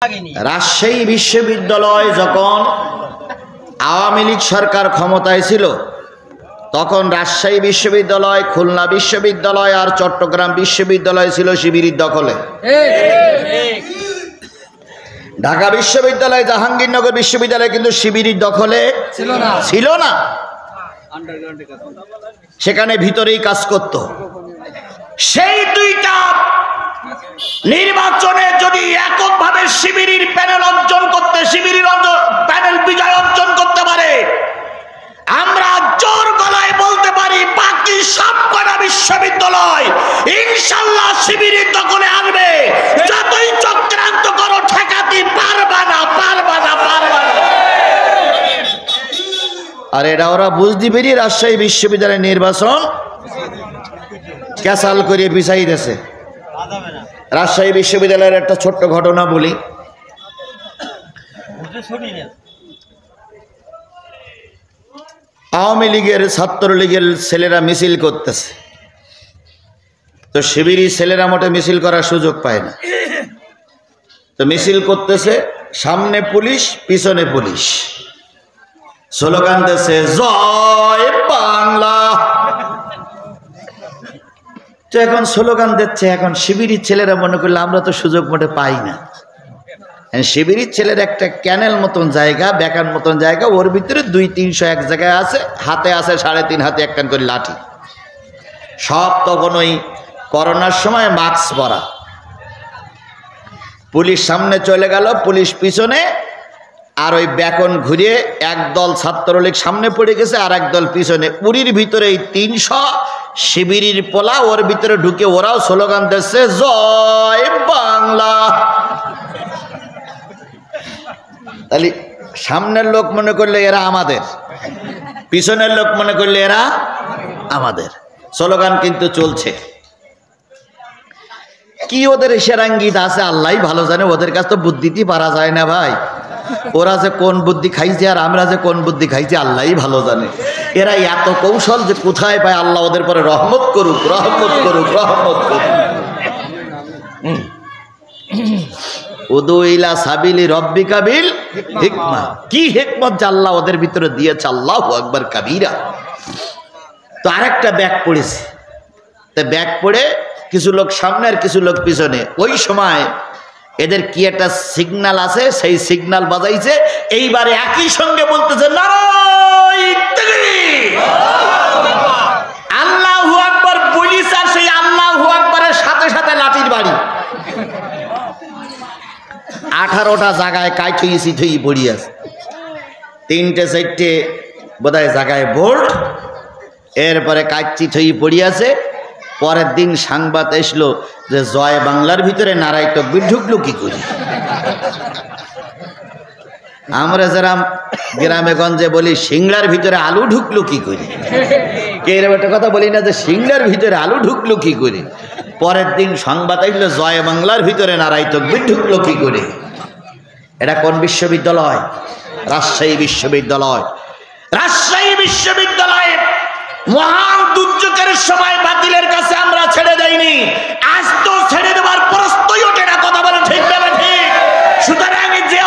রাজশাহী বিশ্ববিদ্যালয় যখন আওয়ামী লীগ সরকার ক্ষমতায় ছিল তখন রাজশাহী বিশ্ববিদ্যালয়, খুলনা বিশ্ববিদ্যালয় আর চট্টগ্রাম বিশ্ববিদ্যালয় ছিল শিবিরের দখলে। ঢাকা বিশ্ববিদ্যালয়, জাহাঙ্গীরনগর বিশ্ববিদ্যালয় কিন্তু শিবিরের দখলে ছিল না। সেখানে ভিতরেই কাজ করত। সেই দুইটা নির্বাচনে যদি এককভাবে শিবিরের প্যানেল অর্জন করতে, শিবিরের প্যানেল বিজয় অর্জন করতে পারে, আমরা জোর গলায় বলতে পারি বাকি সবকটা বিশ্ববিদ্যালয় ইনশাআল্লাহ শিবিরের দখলে আসবে। যতই চক্রান্ত করো ঠেকাতে পারবা না, পারবা না, পারবা না। আর এটা ওরা বুঝতে পেরে রাজশাহী বিশ্ববিদ্যালয়ের নির্বাচন ক্যাসাল করে পিছাই দিয়েছে। রাজশাহী বিশ্ববিদ্যালয়ের একটা ছোট্ট ঘটনা বলি। আওয়ামী লীগের, ছাত্রলীগের ছেলেরা মিছিল করতেছে, তো শিবিরি ছেলেরা মোটে মিছিল করার সুযোগ পায় না। তো মিছিল করতেছে, সামনে পুলিশ, পিছনে পুলিশ, স্লোগান দিচ্ছে জয় বাংলা। তো এখন স্লোগান দিচ্ছে, এখন শিবিরের ছেলেরা মনে করলে আমরা তো সুযোগ মোটে পাই না। শিবিরের ছেলের একটা ক্যানেল মতন জায়গা, বেকার মতন জায়গা, ওর ভিতরে 200-300 এক জায়গায় আছে, হাতে আছে 3.5 হাতে একখান করে লাঠি। সব তখন ওই করোনার সময় মাস্ক পরা। পুলিশ সামনে চলে গেল, পুলিশ পিছনে, আর ওই বেকন ঘুরিয়ে একদল ছাত্রলীগ সামনে পড়ে গেছে আর একদল পিছনে। উড়ির ভিতরে এই 300 শিবিরের পোলা ওর ভিতরে ঢুকে ওরাও স্লোগান দিচ্ছে জয় বাংলা। তাহলে সামনের লোক মনে করলে এরা আমাদের, পিছনের লোক মনে করলে এরা আমাদের। স্লোগান কিন্তু চলছে। কি ওদের সেরাঙ্গিত আছে আল্লাহ ভালো জানে, ওদের কাছে তো বুদ্ধিটি পারা যায় না ভাই। ওরা যে কোন বুদ্ধি খাইছে আর আমরা যে কোন বুদ্ধি খাইছি আল্লাহ ভালো জানে। এরা এত কৌশল যে কোথায় পায়, আল্লাহ ওদের পরে রহমত করুক, রহমত করুক, রহমত করুক। উদুইলা সাবিলি রব্বিকা বিল হিকমা, কি হিকমত যে আল্লাহ ওদের ভিতরে দিয়েছে, আল্লাহু আকবার কাবীরা। তো আরেকটা ব্যাগ পড়েছে, তো ব্যাগ পড়ে কিছু লোক সামনে আর কিছু লোক পিছনে। ওই সময় এদের কি একটা সিগন্যাল আছে, সেই সিগন্যাল বাজাইছে। এইবারে একই সঙ্গে বলতেছে নারায়ে তাকবীর, আল্লাহু আকবার বলিস, আর সেই আল্লাহু আকবারের সাথে সাথে লাঠির বাড়ি। 18টা জায়গায় কাইঠই সিঠই পড়ি আছে, 3-4টে বোধহয় জায়গায় বোল্ট, এরপরে কাইচি থই পড়ি আছে। পরের দিন সংবাদ এসলো যে জয় বাংলার ভিতরে নারায় তকবীর ঢুকলো কি করি। আমরা যারা গ্রামে গঞ্জে বলি সিংড়ার ভিতরে আলু ঢুকলো কি করি, কে এরকম একটা কথা বলি না যে সিংড়ার ভিতরে আলু ঢুকলো কি করে। পরের দিন সংবাদ আসলো জয় বাংলার ভিতরে নারায় তকবীর ঢুকলো কি করে। এটা কোন বিশ্ববিদ্যালয়? রাজশাহী বিশ্ববিদ্যালয়। রাজশাহী বিশ্ববিদ্যালয়ে মহান দুর্যোগের সময় বাতিলের কাছে আমরা ছেড়ে দেইনি, আজ তো ছেড়ে দেওয়ার প্রশ্নই ওঠে না। কথা বলে ঠিক না ঠিক? সুতরাং যে